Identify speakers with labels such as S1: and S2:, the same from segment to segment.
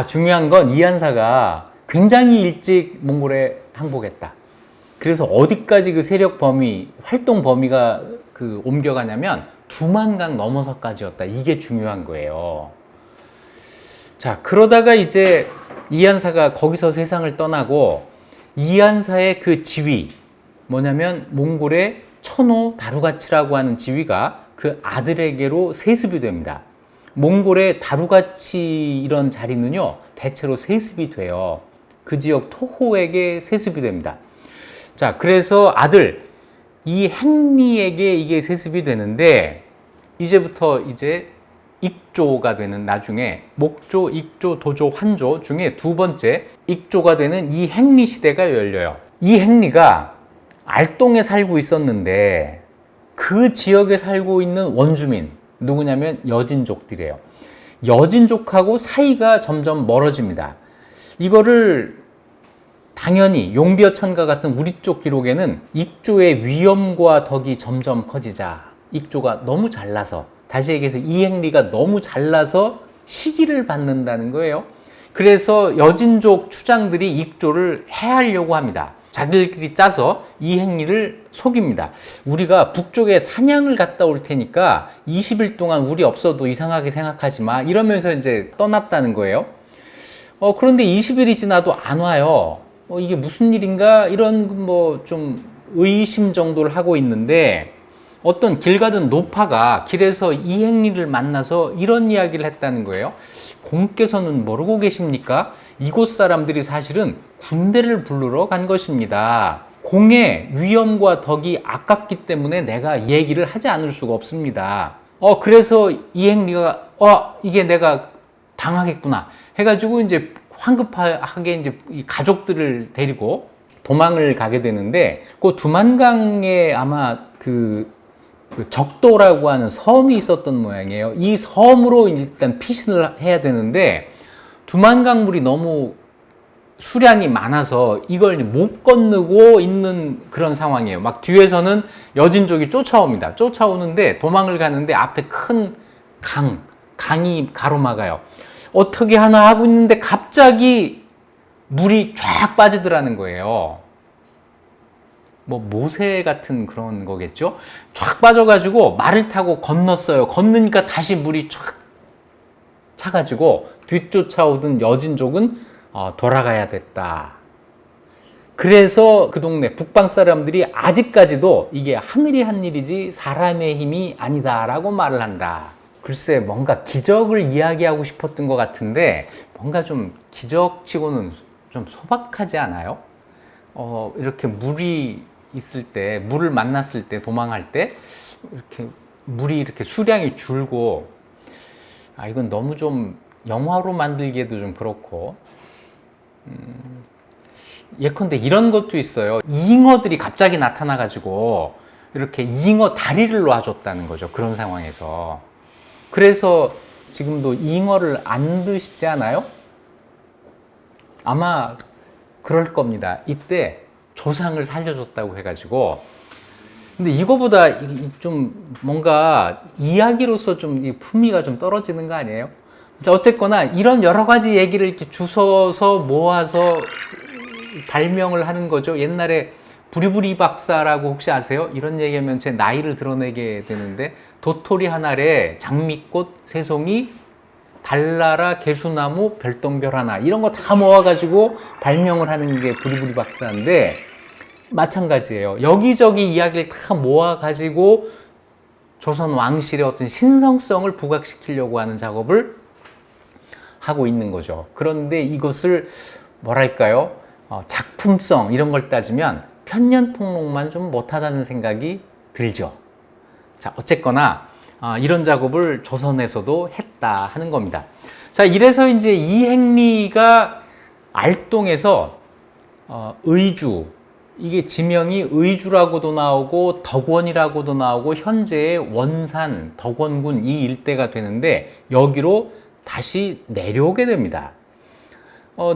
S1: 중요한 건 이한사가 굉장히 일찍 몽골에 항복했다. 그래서 어디까지 그 세력 범위, 활동 범위가 옮겨가냐면 두만강 넘어서까지였다. 이게 중요한 거예요. 자, 그러다가 이제 이한사가 거기서 세상을 떠나고 이한사의 그 지위, 뭐냐면 몽골의 천호 다루가치라고 하는 지위가 그 아들에게로 세습이 됩니다. 몽골의 다루가치 이런 자리는요, 대체로 세습이 돼요. 그 지역 토호에게 세습이 됩니다. 자, 그래서 아들 이 행리에게 이게 세습이 되는데, 이제부터 이제 익조가 되는, 나중에 목조, 익조, 도조, 환조 중에 두 번째 익조가 되는 이 행리 시대가 열려요. 이 행리가 알동에 살고 있었는데 그 지역에 살고 있는 원주민 누구냐면 여진족들이에요. 여진족하고 사이가 점점 멀어집니다. 이거를 당연히 용비어천가 같은 우리 쪽 기록에는 익조의 위엄과 덕이 점점 커지자, 익조가 너무 잘나서, 다시 얘기해서 이행리가 너무 잘나서 시기를 받는다는 거예요. 그래서 여진족 추장들이 익조를 해하려고 합니다. 자기들끼리 짜서 이행리를 속입니다. 우리가 북쪽에 사냥을 갔다 올 테니까 20일 동안 우리 없어도 이상하게 생각하지 마, 이러면서 이제 떠났다는 거예요. 그런데 20일이 지나도 안 와요. 이게 무슨 일인가, 이런 좀 의심 정도를 하고 있는데, 어떤 길 가던 노파가 길에서 이행리를 만나서 이런 이야기를 했다는 거예요. 공께서는 모르고 계십니까? 이곳 사람들이 사실은 군대를 부르러 간 것입니다. 공의 위엄과 덕이 아깝기 때문에 내가 얘기를 하지 않을 수가 없습니다. 그래서 이행리가 이게 내가 당하겠구나 해가지고 이제 황급하게 이제 이 가족들을 데리고 도망을 가게 되는데, 그 두만강에 아마 그 적도라고 하는 섬이 있었던 모양이에요. 이 섬으로 일단 피신을 해야 되는데 두만강 물이 너무 수량이 많아서 이걸 못 건너고 있는 그런 상황이에요. 막 뒤에서는 여진족이 쫓아옵니다. 쫓아오는데 도망을 가는데 앞에 큰 강이 가로막아요. 어떻게 하나 하고 있는데 갑자기 물이 쫙 빠지더라는 거예요. 모세 같은 그런 거겠죠? 쫙 빠져가지고 말을 타고 건넜어요. 건너니까 다시 물이 쫙 차가지고 뒤쫓아오던 여진족은 돌아가야 됐다. 그래서 그 동네 북방 사람들이 아직까지도 이게 하늘이 한 일이지 사람의 힘이 아니다라고 말을 한다. 글쎄, 뭔가 기적을 이야기하고 싶었던 것 같은데 뭔가 좀 기적치고는 좀 소박하지 않아요? 이렇게 물이 있을 때, 물을 만났을 때, 도망할 때 이렇게 물이 이렇게 수량이 줄고, 이건 너무 좀 영화로 만들기에도 좀 그렇고, 예컨대 이런 것도 있어요. 잉어들이 갑자기 나타나 가지고 이렇게 잉어 다리를 놔줬다는 거죠. 그런 상황에서. 그래서 지금도 잉어를 안 드시지 않아요? 아마 그럴 겁니다. 이때 조상을 살려줬다고 해가지고. 근데 이거보다 좀 뭔가 이야기로서 좀 품위가 좀 떨어지는 거 아니에요? 자, 어쨌거나 이런 여러 가지 얘기를 이렇게 주워서 모아서 발명을 하는 거죠. 옛날에 부리부리 박사라고 혹시 아세요? 이런 얘기하면 제 나이를 드러내게 되는데, 도토리 한 알에 장미꽃, 새송이, 달나라, 개수나무, 별똥별 하나, 이런 거 다 모아가지고 발명을 하는 게 부리부리 박사인데, 마찬가지예요. 여기저기 이야기를 다 모아가지고 조선 왕실의 어떤 신성성을 부각시키려고 하는 작업을 하고 있는 거죠. 그런데 이것을 뭐랄까요? 작품성 이런 걸 따지면 편년통록만 좀 못하다는 생각이 들죠. 자, 어쨌거나 이런 작업을 조선에서도 했다 하는 겁니다. 자, 이래서 이제 이행리가 알동에서 의주, 이게 지명이 의주라고도 나오고 덕원이라고도 나오고 현재의 원산, 덕원군 이 일대가 되는데, 여기로 다시 내려오게 됩니다.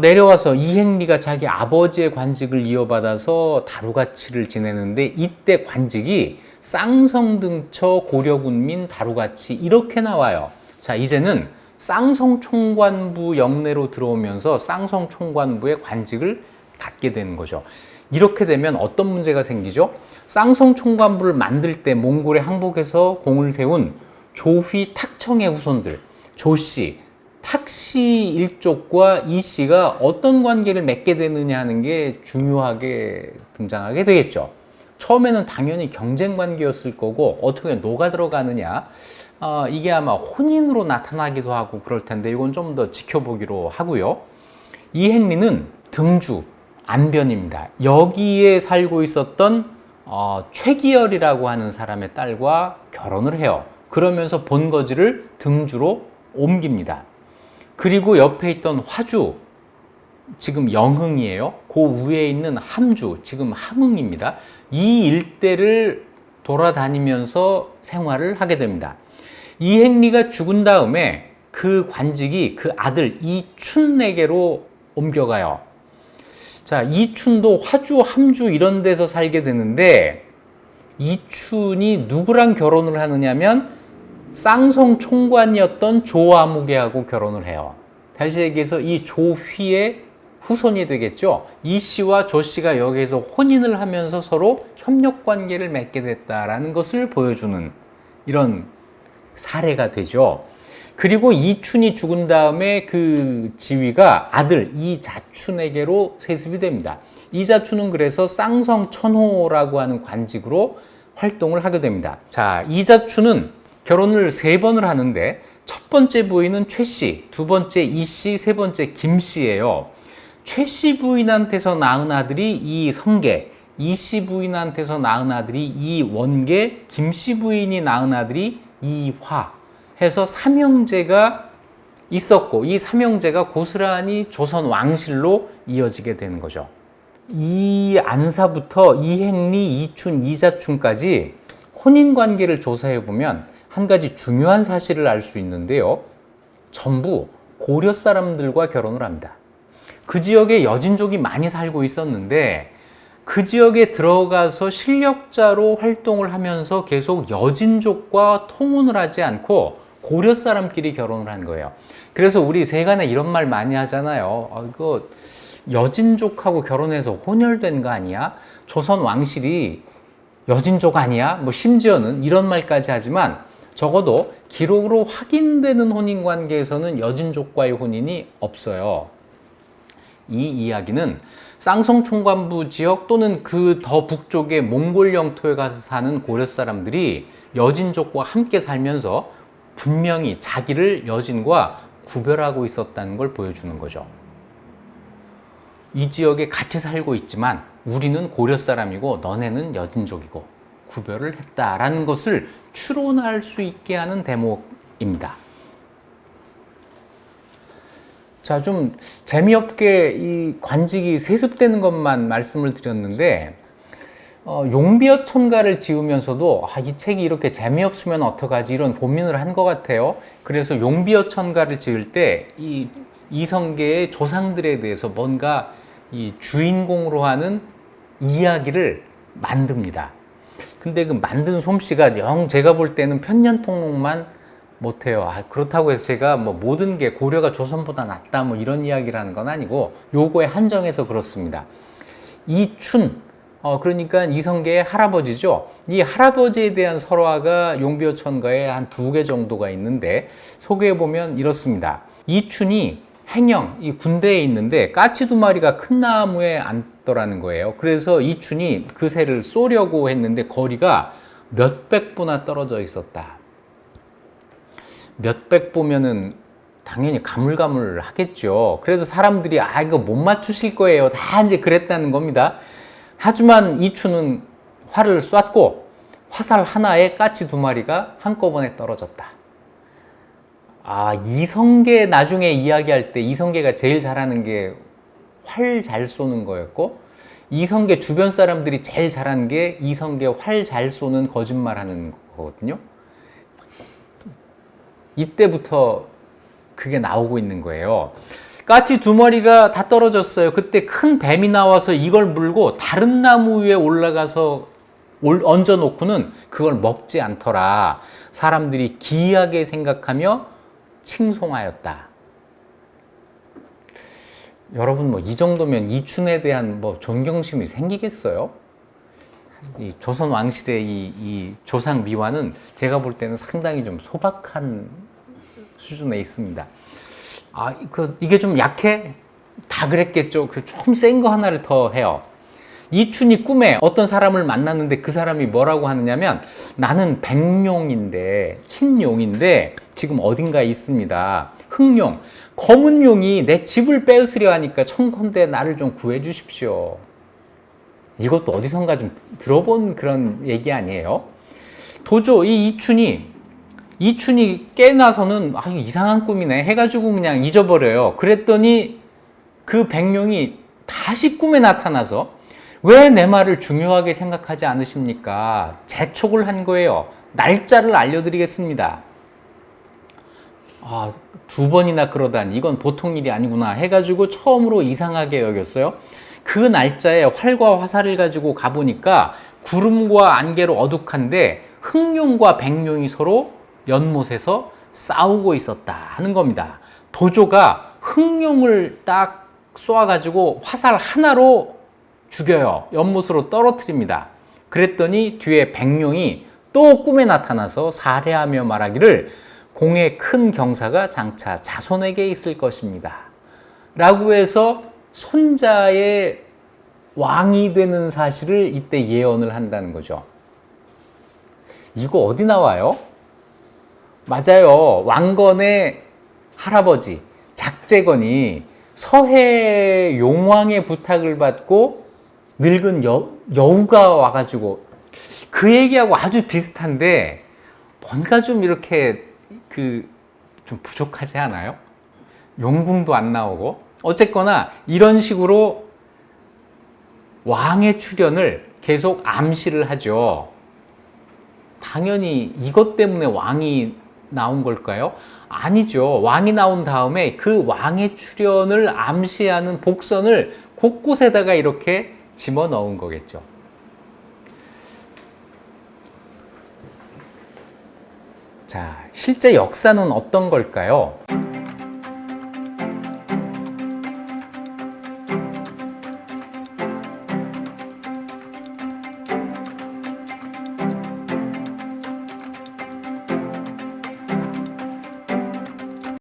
S1: 내려와서 이행리가 자기 아버지의 관직을 이어받아서 다루가치를 지내는데, 이때 관직이 쌍성등처 고려군민 다루가치 이렇게 나와요. 자, 이제는 쌍성총관부 영내로 들어오면서 쌍성총관부의 관직을 갖게 되는 거죠. 이렇게 되면 어떤 문제가 생기죠? 쌍성총관부를 만들 때 몽골에 항복해서 공을 세운 조휘 탁청의 후손들, 조씨, 탁씨 일족과 이씨가 어떤 관계를 맺게 되느냐 하는 게 중요하게 등장하게 되겠죠. 처음에는 당연히 경쟁 관계였을 거고 어떻게 녹아 들어가느냐, 이게 아마 혼인으로 나타나기도 하고 그럴 텐데 이건 좀 더 지켜보기로 하고요. 이행리는 등주, 안변입니다. 여기에 살고 있었던 최기열이라고 하는 사람의 딸과 결혼을 해요. 그러면서 본거지를 등주로 옮깁니다. 그리고 옆에 있던 화주, 지금 영흥이에요. 그 위에 있는 함주, 지금 함흥입니다. 이 일대를 돌아다니면서 생활을 하게 됩니다. 이행리가 죽은 다음에 그 관직이 그 아들 이춘에게로 옮겨가요. 자, 이춘도 화주, 함주 이런 데서 살게 되는데 이춘이 누구랑 결혼을 하느냐면 쌍성 총관이었던 조아무개하고 결혼을 해요. 다시 얘기해서 이 조휘의 후손이 되겠죠. 이 씨와 조 씨가 여기에서 혼인을 하면서 서로 협력 관계를 맺게 됐다라는 것을 보여주는 이런 사례가 되죠. 그리고 이춘이 죽은 다음에 그 지위가 아들 이자춘에게로 세습이 됩니다. 이자춘은 그래서 쌍성천호라고 하는 관직으로 활동을 하게 됩니다. 자, 이자춘은 결혼을 3번을 하는데 첫 번째 부인은 최 씨, 두 번째 이 씨, 세 번째 김 씨예요. 최 씨 부인한테서 낳은 아들이 이성계, 이 씨 부인한테서 낳은 아들이 이원계, 김 씨 부인이 낳은 아들이 이화 해서 삼형제가 있었고 이 삼형제가 고스란히 조선 왕실로 이어지게 되는 거죠. 이 안사부터 이행리, 이춘, 이자춘까지 혼인관계를 조사해 보면 한 가지 중요한 사실을 알 수 있는데요. 전부 고려 사람들과 결혼을 합니다. 그 지역에 여진족이 많이 살고 있었는데 그 지역에 들어가서 실력자로 활동을 하면서 계속 여진족과 통혼을 하지 않고 고려 사람끼리 결혼을 한 거예요. 그래서 우리 세간에 이런 말 많이 하잖아요. 이거 여진족하고 결혼해서 혼혈된 거 아니야? 조선 왕실이 여진족 아니야? 뭐 심지어는 이런 말까지 하지만 적어도 기록으로 확인되는 혼인관계에서는 여진족과의 혼인이 없어요. 이 이야기는 쌍성총관부 지역 또는 그 더 북쪽의 몽골 영토에 가서 사는 고려 사람들이 여진족과 함께 살면서 분명히 자기를 여진과 구별하고 있었다는 걸 보여주는 거죠. 이 지역에 같이 살고 있지만 우리는 고려 사람이고 너네는 여진족이고 구별을 했다라는 것을 추론할 수 있게 하는 대목입니다. 자, 좀 재미없게 이 관직이 세습되는 것만 말씀을 드렸는데 용비어천가를 지으면서도 이 책이 이렇게 재미없으면 어떡하지 이런 고민을 한 것 같아요. 그래서 용비어천가를 지을 때 이 이성계의 조상들에 대해서 뭔가 이 주인공으로 하는 이야기를 만듭니다. 근데 그 만든 솜씨가 영 제가 볼 때는 편년통록만 못해요. 그렇다고 해서 제가 뭐 모든 게 고려가 조선보다 낫다 뭐 이런 이야기를 하는 건 아니고 요거에 한정해서 그렇습니다. 이춘, 그러니까 이성계의 할아버지죠. 이 할아버지에 대한 설화가 용비어천가에 한 2개 정도가 있는데 소개해보면 이렇습니다. 이춘이 행영, 이 군대에 있는데 까치 2마리가 큰 나무에 앉더라는 거예요. 그래서 이춘이 그 새를 쏘려고 했는데 거리가 몇백 보나 떨어져 있었다. 몇백 보면은 당연히 가물가물 하겠죠. 그래서 사람들이 이거 못 맞추실 거예요. 다 이제 그랬다는 겁니다. 하지만 이춘은 활을 쐈고 화살 하나에 까치 2마리가 한꺼번에 떨어졌다. 이성계 나중에 이야기할 때 이성계가 제일 잘하는 게 활 잘 쏘는 거였고 이성계 주변 사람들이 제일 잘하는 게 이성계 활 잘 쏘는 거짓말 하는 거거든요. 이때부터 그게 나오고 있는 거예요. 까치 2마리가 다 떨어졌어요. 그때 큰 뱀이 나와서 이걸 물고 다른 나무 위에 올라가서 얹어놓고는 그걸 먹지 않더라. 사람들이 기이하게 생각하며 칭송하였다. 여러분 뭐 이 정도면 이춘에 대한 뭐 존경심이 생기겠어요? 이 조선 왕실의 이 조상 미화는 제가 볼 때는 상당히 좀 소박한 수준에 있습니다. 이게 좀 약해? 다 그랬겠죠. 좀 센 거 하나를 더 해요. 이춘이 꿈에 어떤 사람을 만났는데 그 사람이 뭐라고 하느냐면 나는 백룡인데 흰 용인데 지금 어딘가에 있습니다. 흑룡, 검은 용이 내 집을 빼앗으려 하니까 청컨대 나를 좀 구해 주십시오. 이것도 어디선가 좀 들어본 그런 얘기 아니에요? 도저 이 이춘이 깨나서는 이상한 꿈이네 해가지고 그냥 잊어버려요. 그랬더니 그 백룡이 다시 꿈에 나타나서 왜 내 말을 중요하게 생각하지 않으십니까? 재촉을 한 거예요. 날짜를 알려드리겠습니다. 두 번이나 그러다니 이건 보통 일이 아니구나 해가지고 처음으로 이상하게 여겼어요. 그 날짜에 활과 화살을 가지고 가보니까 구름과 안개로 어둑한데 흑룡과 백룡이 서로 연못에서 싸우고 있었다 하는 겁니다. 도조가 흑룡을 딱 쏘아가지고 화살 하나로 죽여요. 연못으로 떨어뜨립니다. 그랬더니 뒤에 백룡이 또 꿈에 나타나서 살해하며 말하기를 공의 큰 경사가 장차 자손에게 있을 것입니다. 라고 해서 손자의 왕이 되는 사실을 이때 예언을 한다는 거죠. 이거 어디 나와요? 맞아요. 왕건의 할아버지 작재건이 서해 용왕의 부탁을 받고 늙은 여우가 와가지고 그 얘기하고 아주 비슷한데 뭔가 좀 이렇게 좀 부족하지 않아요? 용궁도 안 나오고 어쨌거나 이런 식으로 왕의 출현을 계속 암시를 하죠. 당연히 이것 때문에 왕이 나온 걸까요? 아니죠. 왕이 나온 다음에 그 왕의 출현을 암시하는 복선을 곳곳에다가 이렇게 집어 넣은 거겠죠. 자, 실제 역사는 어떤 걸까요?